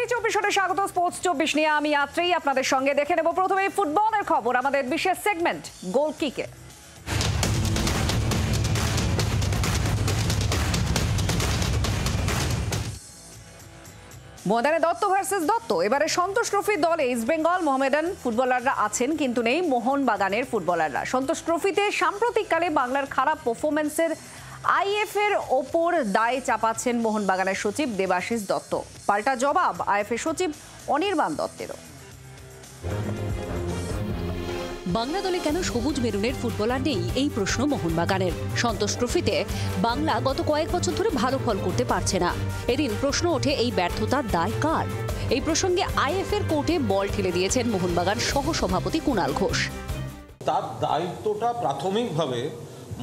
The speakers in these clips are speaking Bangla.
জি24 স্বাগত স্পোর্টস 24 নিয়ে আমি আত্রি আপনাদের সঙ্গে দেখে নেব প্রথমে ফুটবলের খবর আমাদের বিশেষ সেগমেন্ট গোল কিকে। ময়দানে দত্ত ভার্সেস দত্ত। এবারে সন্তোষ ট্রফি দলে ইস্টবেঙ্গল মোহামেডান ফুটবলাররা আছেন কিন্তু নেই মোহনবাগানের ফুটবলাররা। সন্তোষ ট্রফিতে সাম্প্রতিককালে বাংলার খারাপ পারফরম্যান্সের আইএফএর ওপর দায় চাপাচ্ছেন মোহনবাগানের সচিব দেবাশিস দত্ত। পাল্টা জবাব আইএফএ সচিব অনির্বাণ দত্তেরও। বাংলা দলে কেন সবুজ মেরুনের ফুটবলার নেই এই প্রশ্ন মোহনবাগানের। সন্তোষ ট্রফিতে বাংলা গত কয়েক বছর ধরে ভালো ফল করতে পারছে না। এদিন প্রশ্ন ওঠে এই ব্যর্থতার দায় কার। এই প্রসঙ্গে আইএফএর কোর্টে বল ঠেলে দিয়েছেন মোহনবাগান সহ সভাপতি কুণাল ঘোষ। তার দায়িত্বটা প্রাথমিকভাবে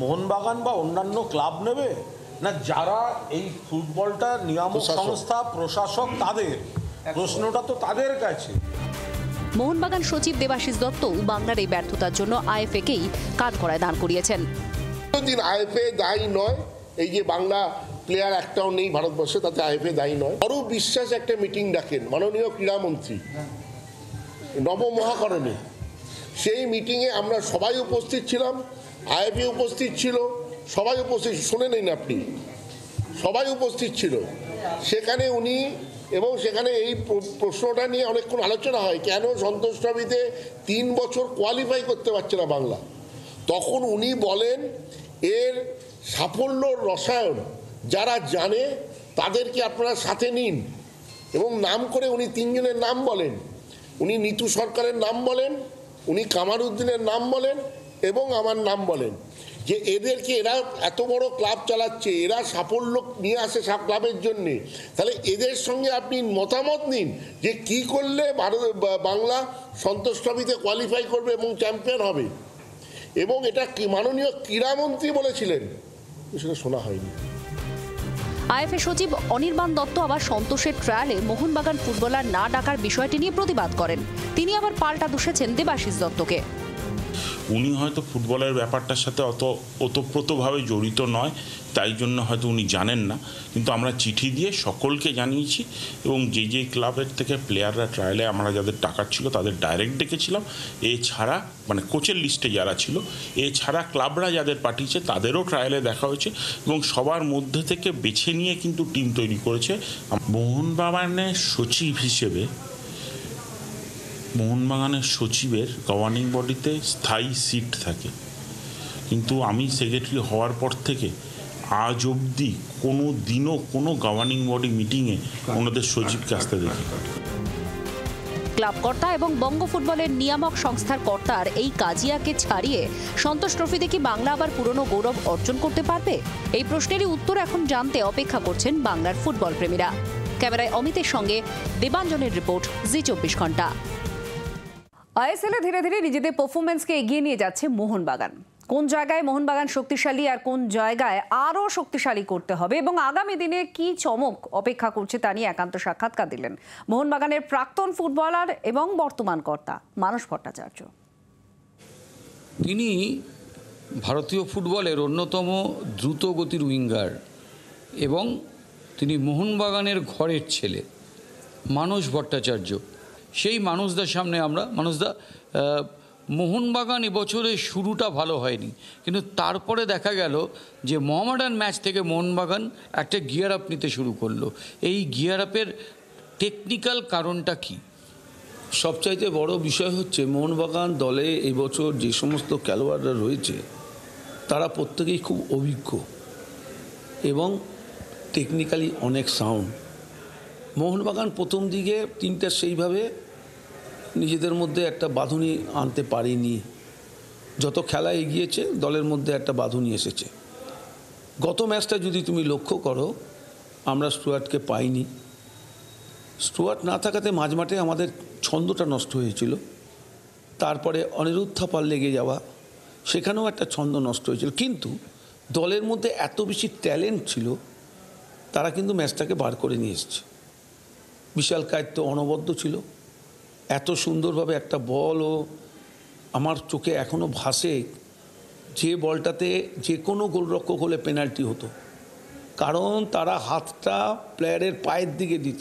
মোহনবাগান বা অন্যান্য ক্লাব নেবে, না যারা এই ফুটবলটা নিয়ামক সংস্থা প্রশাসক তাদের? প্রশ্নটা তো তাদের কাছে। মোহনবাগান সচিব দেবাশিস দত্ত বাংলার এই ব্যর্থতার জন্য আইএফএকেই কাঠগড়ায় দাঁড় করিয়েছেন। দিন আইএফএ দায়ী নয়, এই যে বাংলা প্লেয়ার একটাও নেই ভারতবর্ষে, তাতে আইএফএ দায়ী নয়। অরূপ বিশ্বাস একটা মিটিং ডাকেন, মাননীয় ক্রীড়ামন্ত্রী নবমহাকরণে। সেই মিটিংয়ে আমরা সবাই উপস্থিত ছিলাম, আইএফএ উপস্থিত ছিল, সবাই উপস্থিত, শুনে নিন আপনি, সবাই উপস্থিত ছিল সেখানে উনি। এবং সেখানে এই প্রশ্নটা নিয়ে অনেকক্ষণ আলোচনা হয়, কেন সন্তোষ ট্রফিতে 3 বছর কোয়ালিফাই করতে পারছে না বাংলা। তখন উনি বলেন এর সাফল্যর রসায়ন যারা জানে তাদেরকে আপনারা সাথে নিন, এবং নাম করে উনি 3 জনের নাম বলেন। উনি নিতু সরকারের নাম বলেন, উনি কামারউদ্দিনের নাম বলেন এবং আমার নাম বলেন, যে এদেরকে, এরা এত বড় ক্লাব চালাচ্ছে, এরা সাফল্য নিয়ে আসে সব ক্লাবের জন্যে, তাহলে এদের সঙ্গে আপনি মতামত নিন যে কি করলে বাংলা সন্তোষ ট্রফিতে কোয়ালিফাই করবে এবং চ্যাম্পিয়ন হবে। এবং এটা মাননীয় ক্রীড়ামন্ত্রী বলেছিলেন, সেটা শোনা হয়নি। আইএফএ সচিব অনির্বাণ দত্ত আবার সন্তোষের ট্রায়ালে মোহনবাগান ফুটবলার না ডাকার বিষয়টি নিয়ে প্রতিবাদ করেন। তিনি আবার পাল্টা দোষেছেন দেবাশিস দত্তকে। উনি হয়তো ফুটবলের ব্যাপারটার সাথে অত ওতপ্রোতভাবে জড়িত নয়, তাই জন্য হয়তো উনি জানেন না, কিন্তু আমরা চিঠি দিয়ে সকলকে জানিয়েছি এবং যে ক্লাবের থেকে প্লেয়াররা ট্রায়ালে আমরা যাদের টাকার ছিল তাদের ডাইরেক্ট ডেকেছিলাম। এছাড়া মানে কোচের লিস্টে যারা ছিল, এছাড়া ক্লাবরা যাদের পাঠিয়েছে তাদেরও ট্রায়ালে দেখা হয়েছে এবং সবার মধ্যে থেকে বেছে নিয়ে কিন্তু টিম তৈরি করেছে। মোহনবাগানের সচিব হিসেবে মোহনবাগানের সচিবের গভর্নিং বডিতে স্থায়ী সিট থাকে, কিন্তু আমি সেক্রেটারি হওয়ার পর থেকে আজ অবধি কোনো দিনও কোনো গভর্নিং বডি মিটিংয়ে ওনাদের সচিবকে আসতে দেখি। ক্লাব কর্তা এবং বঙ্গ ফুটবলের নিয়ামক সংস্থার কর্তার এই কাজিয়াকে ছাড়িয়ে সন্তোষ ট্রফিতে কি বাংলা আবার পুরনো গৌরব অর্জন করতে পারবে? এই প্রশ্নেরই উত্তর এখন জানতে অপেক্ষা করছেন বাংলার ফুটবল প্রেমীরা। ক্যামেরায় অমিতের সঙ্গে দেবাঞ্জনের রিপোর্ট, জি24 ঘন্টা। আইএসএলে ধীরে ধীরে নিজেদের পারফরমেন্সকে এগিয়ে নিয়ে যাচ্ছে মোহনবাগান। কোন জায়গায় মোহনবাগান শক্তিশালী আর কোন জায়গায় আরও শক্তিশালী করতে হবে এবং আগামী দিনে কি চমক অপেক্ষা করছে তা নিয়ে একান্ত সাক্ষাৎকার দিলেন মোহনবাগানের প্রাক্তন ফুটবলার এবং বর্তমান কর্তা মানস ভট্টাচার্য। তিনি ভারতীয় ফুটবলের অন্যতম দ্রুতগতির উইঙ্গার এবং তিনি মোহনবাগানের ঘরের ছেলে মানস ভট্টাচার্য। সেই মানুষদার সামনে আমরা, মানুষদা, মোহনবাগান এবছরের শুরুটা ভালো হয়নি, কিন্তু তারপরে দেখা গেল যে মোহামেডান ম্যাচ থেকে মোহনবাগান একটা গিয়ার আপ নিতে শুরু করলো। এই গিয়ার আপের টেকনিক্যাল কারণটা কি? সবচাইতে বড় বিষয় হচ্ছে মোহনবাগান দলে এবছর যে সমস্ত খেলোয়াড়রা রয়েছে তারা প্রত্যেকেই খুব অভিজ্ঞ এবং টেকনিক্যালি অনেক সাউন্ড। মোহনবাগান প্রথম দিকে টিমটা সেইভাবে নিজেদের মধ্যে একটা বাঁধুনি আনতে পারেনি। যত খেলা এগিয়েছে দলের মধ্যে একটা বাঁধুনি এসেছে। গত ম্যাচটা যদি তুমি লক্ষ্য করো, আমরা স্টুয়ার্টকে পাইনি। স্টুয়ার্ট না থাকাতে মাঝমাঠে আমাদের ছন্দটা নষ্ট হয়েছিল। তারপরে অনিরুদ্ধ থাপার লেগে যাওয়া, সেখানেও একটা ছন্দ নষ্ট হয়েছিল। কিন্তু দলের মধ্যে এত বেশি ট্যালেন্ট ছিল, তারা কিন্তু ম্যাচটাকে বার করে নিয়ে এসছে। বিশাল কায়িত্ব অনবদ্য ছিল, এত সুন্দরভাবে একটা বলও আমার চোখে এখনও ভাসে, যে বলটাতে যে কোনো গোলরক্ষক হলে পেনাল্টি হতো, কারণ তারা হাতটা প্লেয়ারের পায়ের দিকে দিত।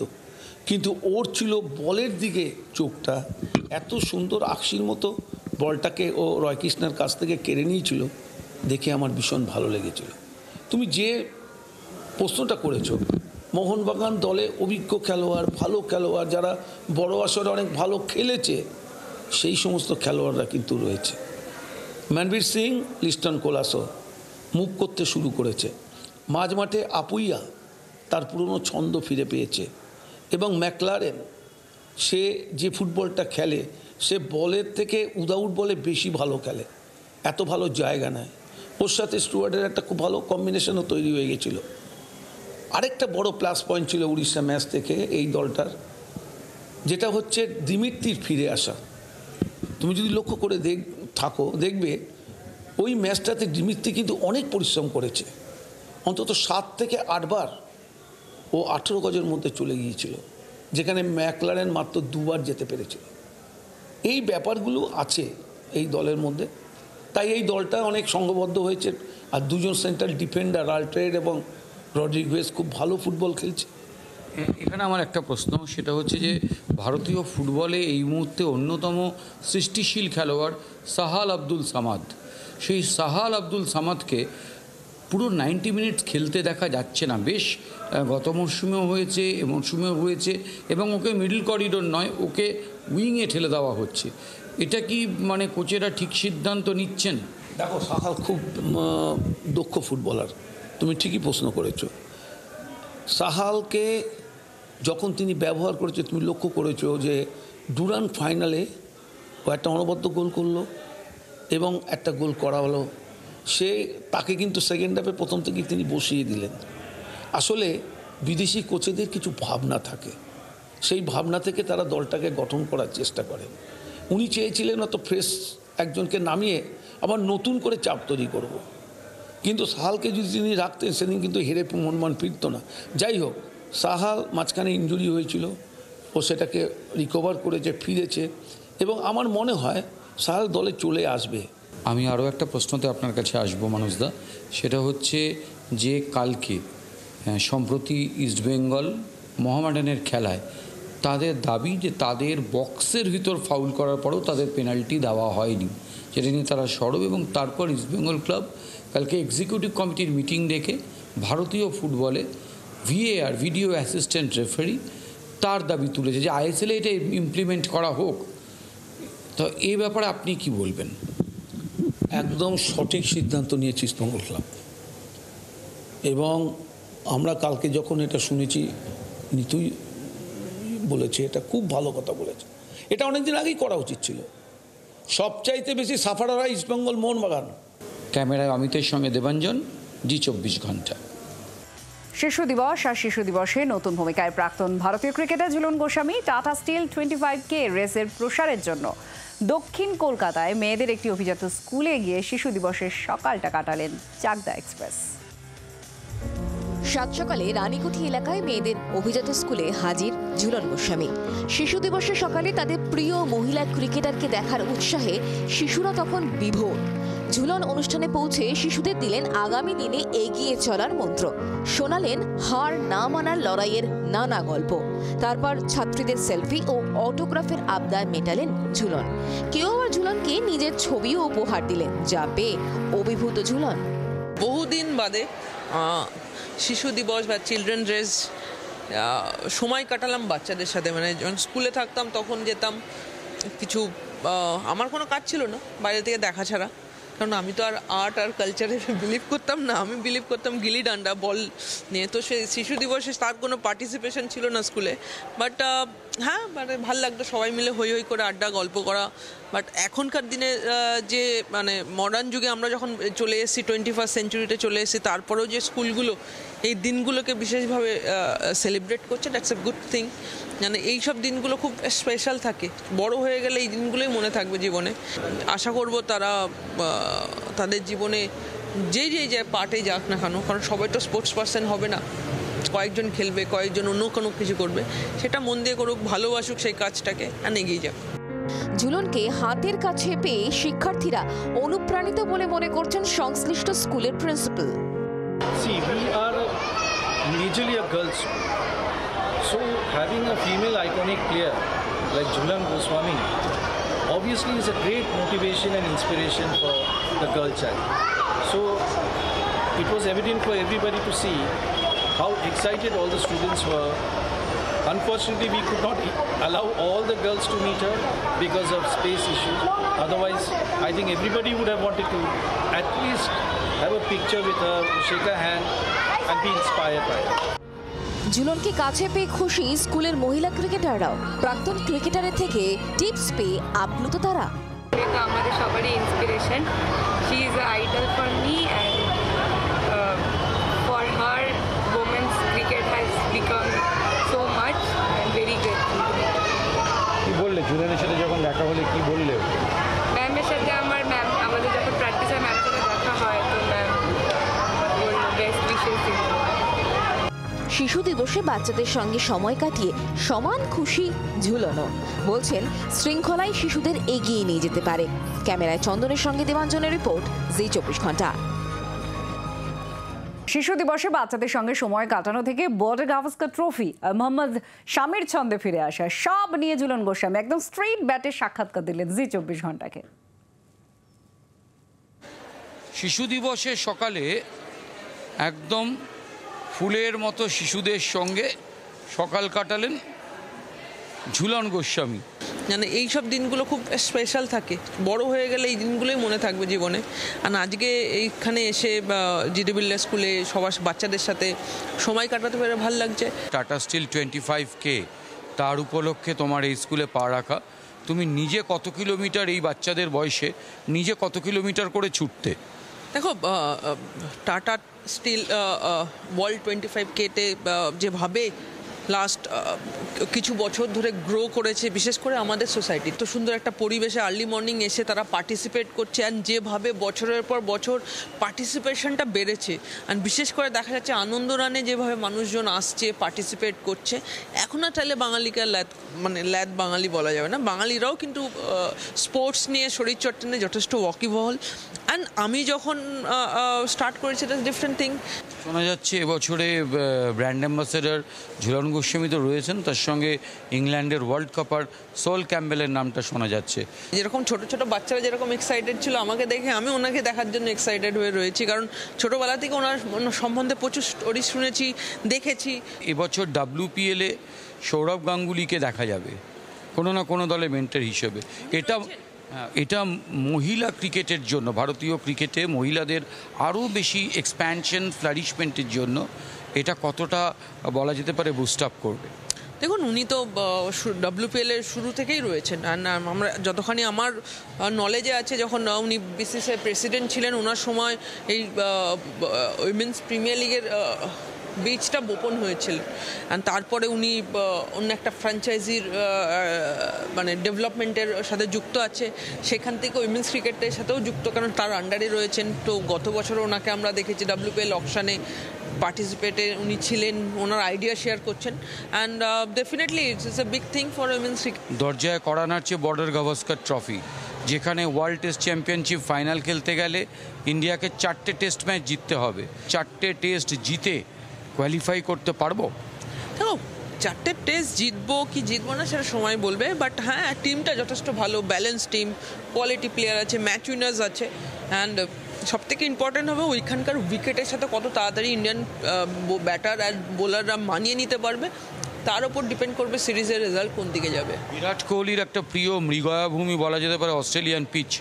কিন্তু ওর ছিল বলের দিকে চোখটা, এত সুন্দর আকশির মতো বলটাকে ও রয়কৃষ্ণের কাছ থেকে কেড়ে নিয়েছিল, দেখে আমার ভীষণ ভালো লেগেছিল। তুমি যে প্রশ্নটা করেছো, মোহনবাগান দলে অভিজ্ঞ খেলোয়াড়, ভালো খেলোয়াড়, যারা বড় আসরে অনেক ভালো খেলেছে, সেই সমস্ত খেলোয়াড়রা কিন্তু রয়েছে। মনবীর সিং, লিস্টন কোলাসো মুভ করতে শুরু করেছে। মাঝমাঠে আপুইয়া তার পুরনো ছন্দ ফিরে পেয়েছে, এবং ম্যাকলারেন সে যে ফুটবলটা খেলে, সে বলের থেকে উইদাউট বলে বেশি ভালো খেলে, এত ভালো জায়গা নেয়। ওর সাথে স্টুয়ার্টের একটা খুব ভালো কম্বিনেশনও তৈরি হয়ে গেছিলো। আরেকটা বড় প্লাস পয়েন্ট ছিল উড়িষ্যা ম্যাচ থেকে এই দলটার, যেটা হচ্ছে দিমিত্রির ফিরে আসা। তুমি যদি লক্ষ্য করে দেখবে ওই ম্যাচটাতে দিমিত্রি কিন্তু অনেক পরিশ্রম করেছে, অন্তত 7 থেকে 8 বার ও 18 গজের মধ্যে চলে গিয়েছিল, যেখানে ম্যাকলারেন মাত্র 2 বার যেতে পেরেছিল। এই ব্যাপারগুলো আছে এই দলের মধ্যে, তাই এই দলটা অনেক সংঘবদ্ধ হয়েছে। আর দুজন সেন্ট্রাল ডিফেন্ডার আলট্রেড এবং রড্রিগুয়েজ খুব ভালো ফুটবল খেলছে। এখানে আমার একটা প্রশ্ন, সেটা হচ্ছে যে ভারতীয় ফুটবলে এই মুহূর্তে অন্যতম সৃষ্টিশীল খেলোয়াড় সাহাল আব্দুল সামাদ, সেই সাহাল আব্দুল সামাদকে পুরো 90 মিনিট খেলতে দেখা যাচ্ছে না। বেশ গত মরশুমেও হয়েছে, এ মরশুমেও হয়েছে, এবং ওকে মিডল করিডোর নয়, ওকে উইংয়ে ঠেলে দেওয়া হচ্ছে। এটা কি মানে কোচেরা ঠিক সিদ্ধান্ত নিচ্ছেন? দেখো, সাহাল খুব দক্ষ ফুটবলার, তুমি ঠিকই প্রশ্ন করেছো। সাহালকে যখন তিনি ব্যবহার করেছে, তুমি লক্ষ্য করেছো যে ডুরান্ড ফাইনালে ও একটা অনবদ্য গোল করলো এবং একটা গোল করা হলো। তাকে কিন্তু সেকেন্ড হাফে প্রথম থেকেই তিনি বসিয়ে দিলেন। আসলে বিদেশি কোচেদের কিছু ভাবনা থাকে, সেই ভাবনা থেকে তারা দলটাকে গঠন করার চেষ্টা করে। উনি চেয়েছিলেন অত ফ্রেশ একজনকে নামিয়ে আবার নতুন করে চাপ তৈরি করব, কিন্তু সাহালকে যদি তিনি রাখতেন সেদিন কিন্তু হেরে মনমান ফিরত না। যাই হোক, সাহাল মাঝখানে ইনজুরি হয়েছিল, ও সেটাকে রিকভার করেছে, ফিরেছে, এবং আমার মনে হয় সাহাল দলে চলে আসবে। আমি আরও একটা প্রশ্নতে আপনার কাছে আসবো মানুষদা, সেটা হচ্ছে যে কালকে সম্প্রতি ইস্টবেঙ্গল মোহামেডানের খেলায় তাদের দাবি যে তাদের বক্সের ভিতর ফাউল করার পরেও তাদের পেনাল্টি দেওয়া হয়নি, যেটা নিয়ে তারা সরব। এবং তারপর ইস্টবেঙ্গল ক্লাব কালকে এক্সিকিউটিভ কমিটির মিটিং ডেকে ভারতীয় ফুটবলে ভিএআর, ভিডিও অ্যাসিস্ট্যান্ট রেফারি, তার দাবি তুলেছে যে আইএসএলে এটা ইমপ্লিমেন্ট করা হোক। তো এই ব্যাপারে আপনি কি বলবেন? একদম সঠিক সিদ্ধান্ত নিয়েছে ইস্টবেঙ্গল ক্লাব, এবং আমরা কালকে যখন এটা শুনেছি, নিতুই বলেছে এটা খুব ভালো কথা বলেছে। এটা অনেকদিন আগেই করা উচিত ছিল। সবচাইতে বেশি সাফারাররা ইস্টবেঙ্গল মোহনবাগান। ক্যামেরায় অমিতের সঙ্গে দেবাঞ্জন, জি24 ঘন্টা। শিশু দিবস আর শিশু দিবসে নতুন ভূমিকায় প্রাক্তন ভারতীয় cricketer Jhulan Goswami Tata steel 25K রেসের প্রসারের জন্য দক্ষিণ কলকাতায় মেয়েদের একটি অভিজাত স্কুলে গিয়ে শিশু দিবসের সকালটা কাটালেন চাকদা এক্সপ্রেস। সাত সকালে রানীকুঠি এলাকায় মেয়েদের অভিজাত স্কুলে হাজির ঝুলন গোস্বামী। শিশু দিবসের সকালে তাদের প্রিয় মহিলা ক্রিকেটারকে দেখার উৎসাহে শিশুরা তখন বিভোর। ঝুলন অনুষ্ঠানে পৌঁছে শিশুদের দিলেন আগামী দিনে এগিয়ে চলার মন্ত্র, শোনালেন হার না মানার লড়াইয়ের নানা গল্প। তারপর ছাত্রীদের সেলফি ও অটোগ্রাফের আবদার মেটালেন ঝুলন। কেউ আবার ঝুলনকে নিজের ছবিও উপহার দিলেন, যা পেয়ে অভিভূত ঝুলন। বহুদিন বাদে শিশু দিবস বা চিলড্রেন ডেজ সময় কাটালাম বাচ্চাদের সাথে। মানে যখন স্কুলে থাকতাম তখন যেতাম, কিছু আমার কোনো কাজ ছিল না বাইরে থেকে দেখা ছাড়া, কারণ আমি তো আর আর্ট আর কালচারে বিলিভ করতাম না। আমি বিলিভ করতাম গিলি ডান্ডা বল নিয়ে। তো সে শিশু দিবসে তার কোনো পার্টিসিপেশন ছিল না স্কুলে, বাট হ্যাঁ মানে ভাল লাগতো সবাই মিলে হই হই করে আড্ডা গল্প করা। বাট এখনকার দিনে যে মানে মডার্ন যুগে আমরা যখন চলে এসেছি, 21st সেঞ্চুরিতে চলে এসেছি, তারপরেও যে স্কুলগুলো এই দিনগুলোকে বিশেষভাবে সেলিব্রেট করছে, দ্যাটস এ গুড থিং। মানে এইসব দিনগুলো খুব স্পেশাল থাকে, বড় হয়ে গেলে এই দিনগুলোই মনে থাকবে জীবনে। আশা করব তারা তাদের জীবনে যে পার্টে যাক না কেন, কারণ সবাই তো স্পোর্টস পার্সন হবে না, কয়েকজন খেলবে, কয়েকজন অন্য কোনো কিছু করবে, সেটা মন দিয়ে করুক, ভালোবাসুক সেই কাজটাকে, আর এগিয়ে যাক। ঝুলনকে হাতের কাছে পেয়ে শিক্ষার্থীরা অনুপ্রাণিত বলে মনে করছেন সংশ্লিষ্ট স্কুলের principal. See, we are majorly a girls' school. So having a female iconic player like Jhulan Goswami obviously is a great motivation and inspiration for the girl child. So it was evident for everybody to see how excited all the students were. Unfortunately, we could not allow all the girls to meet her because of space issues. Otherwise, I think everybody would have wanted to at least have a picture with her, shake her hand and be inspired by her. ঝুলনকে কাছে পেয়ে খুশি স্কুলের মহিলা ক্রিকেটাররাও। প্রাক্তন ক্রিকেটারের থেকে টিপস পেয়ে আপ্লুত তারা। আমাদের সবারই inspiration. She is a idol for me and for her women's cricket has become so much. I am very grateful. কি বললে ঝুলনের সাথে যখন দেখা হলে, কি বললে? ম্যামের সাথে আমাদের যখন প্র্যাকটিসে ম্যামের সাথে দেখা হয় তো ম্যাম বলল বেস্ট উইশেস দিল। শিশু দিবসে বাচ্চাদের সঙ্গে সময় কাটিয়ে সমান খুশি ঝুলনও। বলছেন শৃঙ্খলায় শিশুদের এগিয়ে নিয়ে যেতে পারে। ক্যামেরায় চন্দনের সঙ্গে দেবাঞ্জনের রিপোর্ট, জি 24 ঘন্টা। শিশু দিবসে বাচ্চাদের সঙ্গে সময় কাটানো থেকে বর্ডার গাভাস্কার ট্রফি আর মোহাম্মদ শামির ছন্দে ফিরে আসা সব নিয়ে ঝুলন গোস্বামী একদম স্ট্রেট ব্যাটে সাক্ষাৎকার দিলেন জি 24 ঘন্টাকে। শিশু দিবসের সকালে একদম ফুলের মতো শিশুদের সঙ্গে সকাল কাটালেন ঝুলন গোস্বামী। মানে এইসব দিনগুলো খুব স্পেশাল থাকে, বড় হয়ে গেলে এই দিনগুলোই মনে থাকবে জীবনে। আর আজকে এইখানে এসে জিডি বিড়লা স্কুলে সবার বাচ্চাদের সাথে সময় কাটাতে পেরে ভালো লাগছে। টাটা স্টিল 25K তার উপলক্ষে তোমার এই স্কুলে পা রাখা। তুমি নিজে কত কিলোমিটার এই বাচ্চাদের বয়সে নিজে কত কিলোমিটার করে ছুটতে? দেখো, টাটা স্টিল ওয়ার্ল্ড 25Kতে যেভাবে লাস্ট কিছু বছর ধরে গ্রো করেছে, বিশেষ করে আমাদের সোসাইটি, তো সুন্দর একটা পরিবেশে আর্লি মর্নিং এসে তারা পার্টিসিপেট করছে। অ্যান্ড যেভাবে বছরের পর বছর পার্টিসিপেশনটা বেড়েছে, অ্যান্ড বিশেষ করে দেখা যাচ্ছে আনন্দ রানে যেভাবে মানুষজন আসছে, পার্টিসিপেট করছে। এখন আর চাইলে বাঙালিকে ল্যাদ বাঙালি বলা যাবে না, বাঙালিরাও কিন্তু স্পোর্টস নিয়ে, শরীরচর্চা নিয়ে যথেষ্ট ওয়াকিবহল। অ্যান্ড আমি যখন স্টার্ট করেছি এটা ডিফারেন্ট থিং। শোনা যাচ্ছে এবছরে ব্র্যান্ড অ্যাম্বাসেডর ঝুলন গোস্বামী তো রয়েছেন, তার সঙ্গে ইংল্যান্ডের ওয়ার্ল্ড কাপার সোল ক্যাম্বেলের নামটা শোনা যাচ্ছে। যেরকম ছোট ছোট বাচ্চারা যেরকম এক্সাইটেড ছিল আমাকে দেখে, আমি ওনাকে দেখার জন্য এক্সাইটেড হয়ে রয়েছি, কারণ ছোটোবেলা থেকে ওনার সম্বন্ধে প্রচুর স্টোরি শুনেছি, দেখেছি। এবছর WPL-এ সৌরভ গাঙ্গুলিকে দেখা যাবে কোনো না কোনো দলে মেন্টর হিসেবে। এটা মহিলা ক্রিকেটের জন্য, ভারতীয় ক্রিকেটে মহিলাদের আরও বেশি এক্সপ্যানশন, ফ্লারিশমেন্টের জন্য এটা কতটা বলা যেতে পারে বুস্ট আপ করবে? দেখুন, উনি তো WPL-এর শুরু থেকেই রয়েছেন। আমরা যতখানি আমার নলেজে আছে, যখন উনি BCCI প্রেসিডেন্ট ছিলেন, ওনার সময় এই উইমেন্স প্রিমিয়ার লিগের বীজটা বোপন হয়েছিল। অ্যান্ড তারপরে উনি অন্য একটা ফ্র্যাঞ্চাইজির ডেভেলপমেন্টের সাথে যুক্ত আছে, সেখান থেকে উইমেন্স ক্রিকেটের সাথেও যুক্ত, কারণ তার আন্ডারে রয়েছেন। তো গত বছর ওনাকে আমরা দেখেছি WPL অকশনে পার্টিসিপেটে উনি ছিলেন, ওনার আইডিয়া শেয়ার করছেন। And definitely it's a big thing for women's cricket. দরজায় কড়া নাড়ছে বর্ডার গাভাস্কার ট্রফি, যেখানে ওয়ার্ল্ড টেস্ট চ্যাম্পিয়নশিপ ফাইনাল খেলতে গেলে ইন্ডিয়াকে 4টে টেস্ট ম্যাচ জিততে হবে। 4টে টেস্ট জিতে কোয়ালিফাই করতে পারবো? দেখো, 4টে টেস্ট জিতবো কি জিতবো না সেটা সময় বলবে, বাট হ্যাঁ, টিমটা যথেষ্ট ভালো, ব্যালেন্স টিম, কোয়ালিটি প্লেয়ার আছে, ম্যাচ উইনার্স আছে। অ্যান্ড সবথেকে ইম্পর্টেন্ট হবে ওইখানকার উইকেটের সাথে কত তাড়াতাড়ি ইন্ডিয়ান ব্যাটার আর বোলাররা মানিয়ে নিতে পারবে, তার উপর ডিপেন্ড করবে সিরিজের রেজাল্ট কোন দিকে যাবে। বিরাট কোহলির একটা প্রিয় মৃগয়াভূমি বলা যেতে পারে অস্ট্রেলিয়ান পিচ।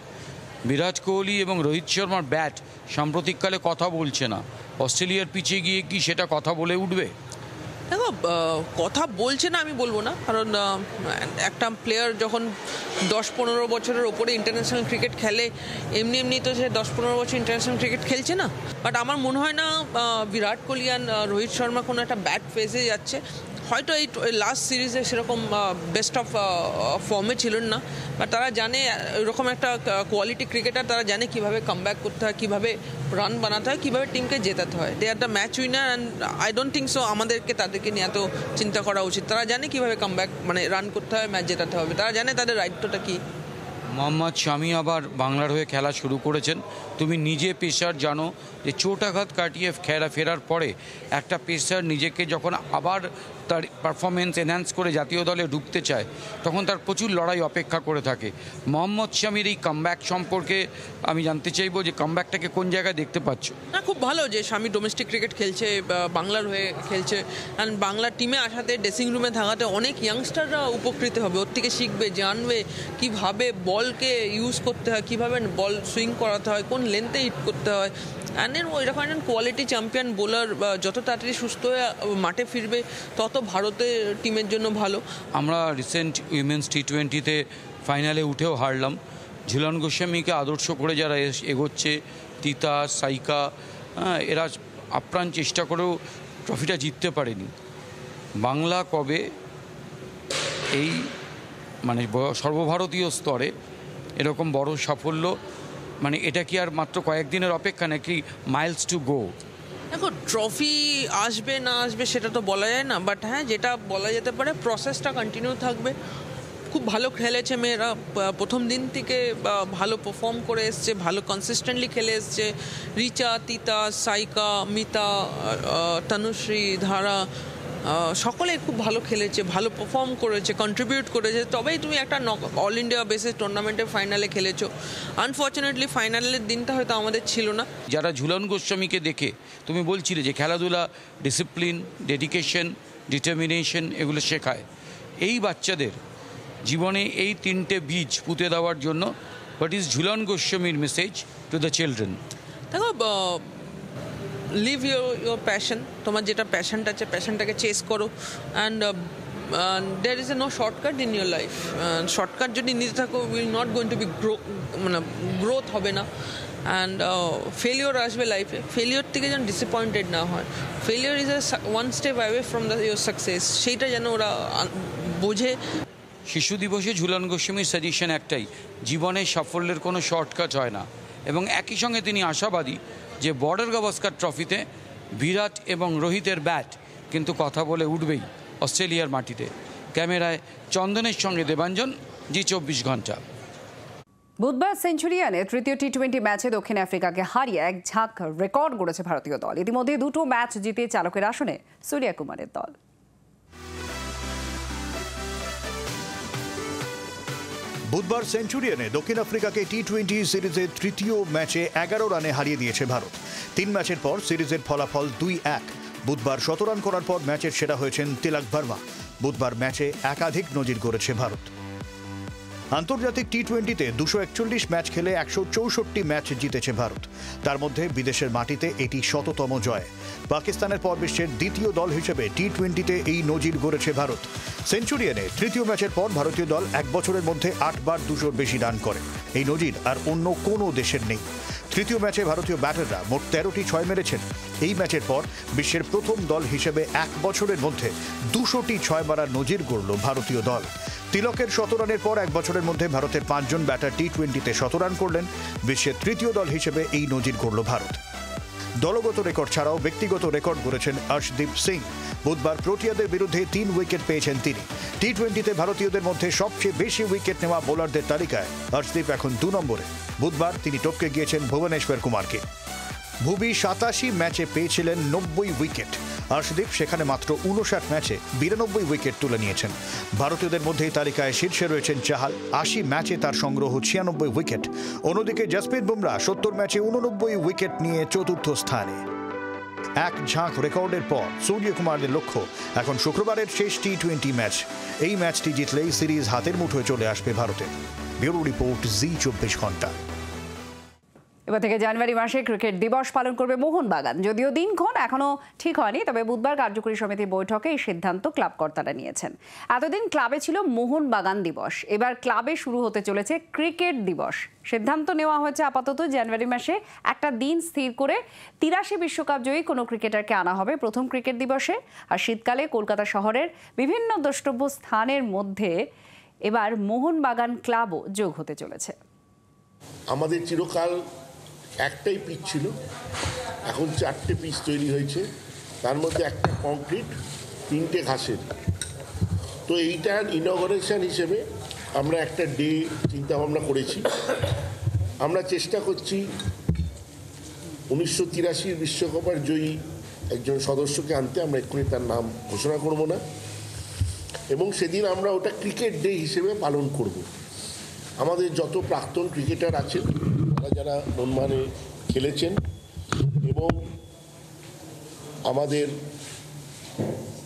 বিরাট কোহলি এবং রোহিত শর্মার ব্যাট সাম্প্রতিককালে কথা বলছে না। অস্ট্রেলিয়ার পিচে গিয়ে কি সেটা কথা বলে উঠবে? দেখো, কথা বলছে না আমি বলবো না, কারণ একটা প্লেয়ার যখন 10-15 বছরের ওপরে ইন্টারন্যাশনাল ক্রিকেট খেলে, এমনি তো সে 10-15 বছর ইন্টারন্যাশনাল ক্রিকেট খেলছে না। বাট আমার মনে হয় না বিরাট কোহলি আর রোহিত শর্মা কোনো একটা ব্যাড ফেজে যাচ্ছে। হয়তো এই লাস্ট সিরিজে সেরকম বেস্ট অফ ফর্মে ছিলেন না, বাট তারা জানে এরকম একটা কোয়ালিটি ক্রিকেটার, তারা জানে কীভাবে কামব্যাক করতে হয়, কীভাবে রান বানাতে হয়, কীভাবে টিমকে জেতাতে হয়। They are the match winner and I don't think so আমাদেরকে তাদেরকে নিয়ে এত চিন্তা করা উচিত। তারা জানে কীভাবে কামব্যাক রান করতে হয়, ম্যাচ জেতাতে হবে, তারা জানে তাদের দায়িত্বটা কী। মোহাম্মদ শামি আবার বাংলার হয়ে খেলা শুরু করেছেন। তুমি নিজে পেসার, জানো যে চোটাঘাত কাটিয়ে ফেরার পরে একটা পেসার নিজেকে যখন আবার তার পারফরমেন্স এনহ্যান্স করে জাতীয় দলে ঢুকতে চায়, তখন তার প্রচুর লড়াই অপেক্ষা করে থাকে। মোহাম্মদ শামির এই কামব্যাক সম্পর্কে আমি জানতে চাইবো যে কামব্যাকটাকে কোন জায়গায় দেখতে পাচ্ছ? না, খুব ভালো যে শামি ডোমেস্টিক ক্রিকেট খেলছে, বাংলার হয়ে খেলছে, অ্যান্ড বাংলার টিমে আসাতে, ড্রেসিং রুমে থাকাতে অনেক ইয়াংস্টাররা উপকৃত হবে, ওর থেকে শিখবে, জানবে কীভাবে বলকে ইউজ করতে হয়, কীভাবে বল সুইং করাতে হয়, কোন লেন্থে হিট করতে হয়। অ্যান্ড দেন এরকম একজন কোয়ালিটি চ্যাম্পিয়ন বোলার যত তাড়াতাড়ি সুস্থ হয়ে মাঠে ফিরবে তত ভারতের টিমের জন্য ভালো। আমরা রিসেন্ট উইমেন্স টি20-তে ফাইনালে উঠেও হারলাম। ঝুলন গোস্বামীকে আদর্শ করে যারা এগোচ্ছে, তিতা, সাইকা, এরা আপ্রাণ চেষ্টা করেও ট্রফিটা জিততে পারেনি। বাংলা কবে এই মানে সর্বভারতীয় স্তরে এরকম বড় সাফল্য, মানে এটা কি আর মাত্র কয়েকদিনের অপেক্ষা নাকি মাইলস টু গো? দেখো, ট্রফি আসবে না আসবে সেটা তো বলা যায় না, বাট হ্যাঁ যেটা বলা যেতে পারে প্রসেসটা কন্টিনিউ থাকবে। খুব ভালো খেলেছে মেয়েরা, প্রথম দিন থেকে ভালো পারফর্ম করে এসছে, ভালো কনসিস্টেন্টলি খেলে এসছে। রিচা, তিতা, সাইকা, মিতা, তনুশ্রী, ধারা সকলেই খুব ভালো খেলেছে, ভালো পারফর্ম করেছে, কন্ট্রিবিউট করেছে, তবেই তুমি একটা অল ইন্ডিয়া বেসিস টুর্নামেন্টের ফাইনালে খেলেছো। আনফর্চুনেটলি ফাইনালের দিনটা হয়তো আমাদের ছিল না। যারা ঝুলন গোস্বামীকে দেখে তুমি বলছিলে যে খেলাধুলা ডিসিপ্লিন, ডেডিকেশন, ডিটারমিনেশন এগুলো শেখায়, এই বাচ্চাদের জীবনে এই 3টে বীজ পুঁতে দেওয়ার জন্য হোয়াট ইজ ঝুলন গোস্বামীর মেসেজ টু দ্য চিলড্রেন? দেখো, লিভ ইউর প্যাশন, তোমার যেটা প্যাশনটা আছে প্যাশনটাকে চেস করো, and there is a no shortcut in your life. Shortcut যদি নিতে থাকো will not going to be growth হবে না, অ্যান্ড ফেলিওর আসবে লাইফে। ফেলিওর থেকে যেন ডিসঅ্যাপয়েন্টেড না হয়, failure is a one step away from your success, সেইটা যেন ওরা বোঝে। শিশু দিবসে ঝুলন গোস্বামীর সাজেশন একটাই, জীবনে সাফল্যের কোনো শর্টকাট হয় না, এবং একই সঙ্গে তিনি আশাবাদী যে বর্ডার গাভাস্কার ট্রফিতে বিরাট এবং রোহিতের ব্যাট কিন্তু কথা বলে উঠবেই অস্ট্রেলিয়ার মাটিতে। ক্যামেরায় চন্দনের সঙ্গে দেবাঞ্জন, জি24 ঘন্টা। বুধবার সেঞ্চুরিয়ানে তৃতীয় টি20 ম্যাচে দক্ষিণ আফ্রিকাকে হারিয়ে এক ঝাঁক রেকর্ড গড়েছে ভারতীয় দল। ইতিমধ্যে 2টো ম্যাচ জিতে চালকের আসনে সূর্যা কুমারের দল। বুধবার সেঞ্চুরিয়ানে দক্ষিণ আফ্রিকাকে টি20 সিরিজের তৃতীয় ম্যাচে 11 রানে হারিয়ে দিয়েছে ভারত। 3 ম্যাচের পর সিরিজের ফলাফল 2-1। বুধবার 100 রান করার পর ম্যাচের সেরা হয়েছেন তিলক ভার্মা। বুধবার ম্যাচে একাধিক নজির গড়েছে ভারত। আন্তর্জাতিক টি20তে 241 ম্যাচ খেলে 164 ম্যাচ জিতেছে ভারত। তার মধ্যে বিদেশের মাটিতে এটি 100তম জয়। পাকিস্তানের পর বিশ্বের দ্বিতীয় দল হিসেবে টি20তে এই নজির গড়েছে ভারত। সেঞ্চুরিয়ানে তৃতীয় ম্যাচের পর ভারতীয় দল 1 বছরের মধ্যে 8 বার 200-র বেশি রান করে। এই নজির আর অন্য কোনো দেশের নেই। তৃতীয় ম্যাচে ভারতীয় ব্যাটাররা মোট 13টি 6 মেরেছেন। এই ম্যাচের পর বিশ্বের প্রথম দল হিসেবে 1 বছরের মধ্যে 200টি 6 মারার নজির গড়ল ভারতীয় দল। তিলকের 100 রানের পর 1 বছরের মধ্যে ভারতের 5 জন ব্যাটার টি20তে 100 রান করলেন। বিশ্বের তৃতীয় দল হিসেবে এই নজির গড়ল ভারত। দলগত রেকর্ড ছাড়াও ব্যক্তিগত রেকর্ড গড়েছেন অর্শদীপ সিং। বুধবার প্রোটিয়াদের বিরুদ্ধে 3 উইকেট পেয়েছেন তিনি। টি20তে ভারতীয়দের মধ্যে সবচেয়ে বেশি উইকেট নেওয়া বোলারদের তালিকায় অর্শদীপ এখন 2 নম্বরে। বুধবার তিনি টপকে গিয়েছেন ভুবনেশ্বর কুমারকে। ভুবি 87 ম্যাচে পেয়েছিলেন 90 উইকেট। অর্শদীপ সেখানে মাত্র 59 ম্যাচে 92 উইকেট তুলে নিয়েছেন। ভারতীয়দের মধ্যে এই তালিকায় শীর্ষে রয়েছেন চাহাল। 80 ম্যাচে তার সংগ্রহ 96 উইকেট। অন্যদিকে জসপ্রীত বুমরা 70 ম্যাচে 89 উইকেট নিয়ে চতুর্থ স্থানে। এক ঝাঁক রেকর্ডের পর সূর্য কুমারের লক্ষ্য এখন শুক্রবারের শেষ টি20 ম্যাচ। এই ম্যাচটি জিতলেই সিরিজ হাতের মুঠোয় চলে আসবে ভারতের। ব্যুরো রিপোর্ট, জি24 ঘন্টা। এবার থেকে জানুয়ারি মাসে ক্রিকেট দিবস পালন করবে মোহনবাগান। যদিও দিনক্ষণ এখনো ঠিক হয়নি, তবে বুধবার কার্যকরী সমিতির বৈঠকে এই সিদ্ধান্ত ক্লাব কর্তারা নিয়েছেন। এতদিন ক্লাবে ছিল মোহনবাগান দিবস, এবার ক্লাবে শুরু হতে চলেছে ক্রিকেট দিবস। সিদ্ধান্ত নেওয়া হয়েছে আপাতত জানুয়ারি মাসে একটা দিন স্থির করে 83 বিশ্বকাপ জয়ী কোনো ক্রিকেটারকে আনা হবে প্রথম ক্রিকেট দিবসে। আর শীতকালে কলকাতা শহরের বিভিন্ন দ্রষ্টব্য স্থানের মধ্যে এবার মোহনবাগান ক্লাবও যোগ হতে চলেছে। আমাদের চিরকাল একটাই পিচ ছিল, এখন 4টে পিচ তৈরি হয়েছে, তার মধ্যে একটা কংক্রিট, 3টে ঘাসের। তো এইটার ইনগরেশন হিসেবে আমরা একটা ডে চিন্তা ভাবনা করেছি। আমরা চেষ্টা করছি 1983 বিশ্বকাপের জয়ী একজন সদস্যকে আনতে। আমরা এক্ষুনি তার নাম ঘোষণা করব না। এবং সেদিন আমরা ওটা ক্রিকেট ডে হিসেবে পালন করব। আমাদের যত প্রাক্তন ক্রিকেটার আছেন, যারা মোহনবাগানে খেলেছেন, এবং আমাদের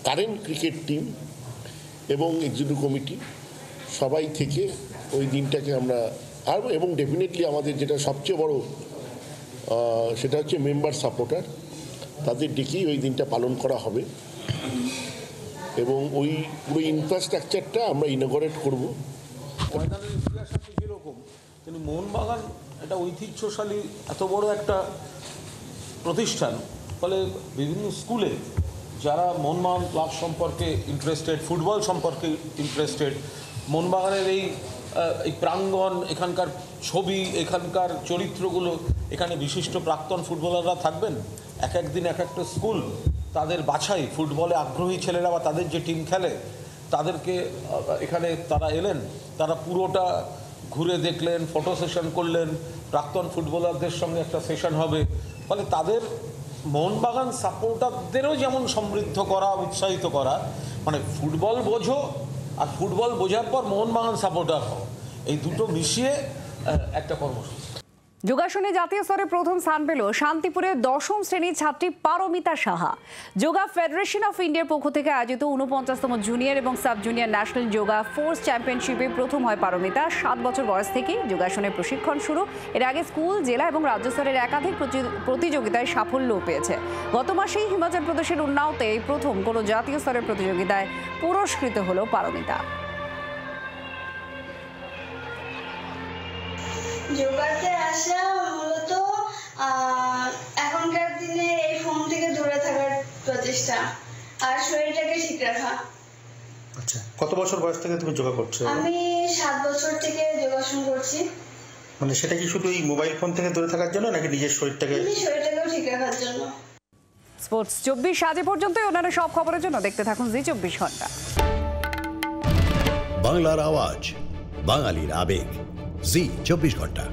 কারেন্ট ক্রিকেট টিম এবং এক্সিকিউটিভ কমিটি সবাই থেকে ওই দিনটাকে আমরা এবং ডেফিনেটলি আমাদের যেটা সবচেয়ে বড় সেটা হচ্ছে মেম্বার সাপোর্টার, তাদের ডেকেই ওই দিনটা পালন করা হবে এবং ওই পুরো ইনফ্রাস্ট্রাকচারটা আমরা ইনগরেট করব। ময়দানের ইতিহাস যেরকম, কিন্তু মোহনবাগান একটা ঐতিহ্যশালী এত বড় একটা প্রতিষ্ঠান, ফলে বিভিন্ন স্কুলে যারা মোহনবাগান ক্লাব সম্পর্কে ইন্টারেস্টেড, ফুটবল সম্পর্কে ইন্টারেস্টেড, মোহনবাগানের এই প্রাঙ্গণ, এখানকার ছবি, এখানকার চরিত্রগুলো, এখানে বিশিষ্ট প্রাক্তন ফুটবলাররা থাকবেন। এক একদিন এক একটা স্কুল তাদের বাছাই, ফুটবলে আগ্রহী ছেলেরা বা তাদের যে টিম খেলে তাদেরকে এখানে তারা এলেন, তারা পুরোটা ঘুরে দেখলেন, ফটো সেশন করলেন, প্রাক্তন ফুটবলারদের সঙ্গে একটা সেশন হবে। ফলে তাদের মোহনবাগান সাপোর্টারদেরও যেমন সমৃদ্ধ করা, উৎসাহিত করা, মানে ফুটবল বোঝো আর ফুটবল বোঝার পর মোহনবাগান সাপোর্টার হও, এই দুটো মিশিয়ে একটা কর্মসূচি। যোগাসনে জাতীয় স্তরে প্রথম স্থান পেল শান্তিপুরের 10ম শ্রেণীর ছাত্রী পারমিতা সাহা। যোগা ফেডারেশন অফ ইন্ডিয়ার পক্ষ থেকে আয়োজিত 49তম জুনিয়র এবং sub junior national yoga force চ্যাম্পিয়নশিপে প্রথম হয় পারমিতা। 7 বছর বয়স থেকে যোগাসনের প্রশিক্ষণ শুরু। এর আগে স্কুল, জেলা এবং রাজ্য স্তরের একাধিক প্রতিযোগিতায় সাফল্যও পেয়েছে। গত মাসেই হিমাচল প্রদেশের উন্নাওতে প্রথম কোনো জাতীয় স্তরের প্রতিযোগিতায় পুরস্কৃত হল পারমিতা। যোগাতে আসা মূলত এখনকার দিনে এই ফোন থেকে দূরে থাকার প্রচেষ্টা আর শরীরটাকে ঠিক রাখা। আচ্ছা, কত বছর বয়স থেকে তুমি যোগা করছো? আমি 7 বছর থেকে যোগাসন করছি। মানে সেটা কি শুধু এই মোবাইল ফোন থেকে দূরে থাকার জন্য নাকি নিজের শরীরটাকেও ঠিক রাখার জন্য? স্পোর্টস 24 আজ পর্যন্তই। অন্যান্য সব খবরের জন্য দেখতে থাকুন জি 24 ঘন্টা। বাংলার আওয়াজ, বাঙালির আবেগ, জি 24 ঘন্টা।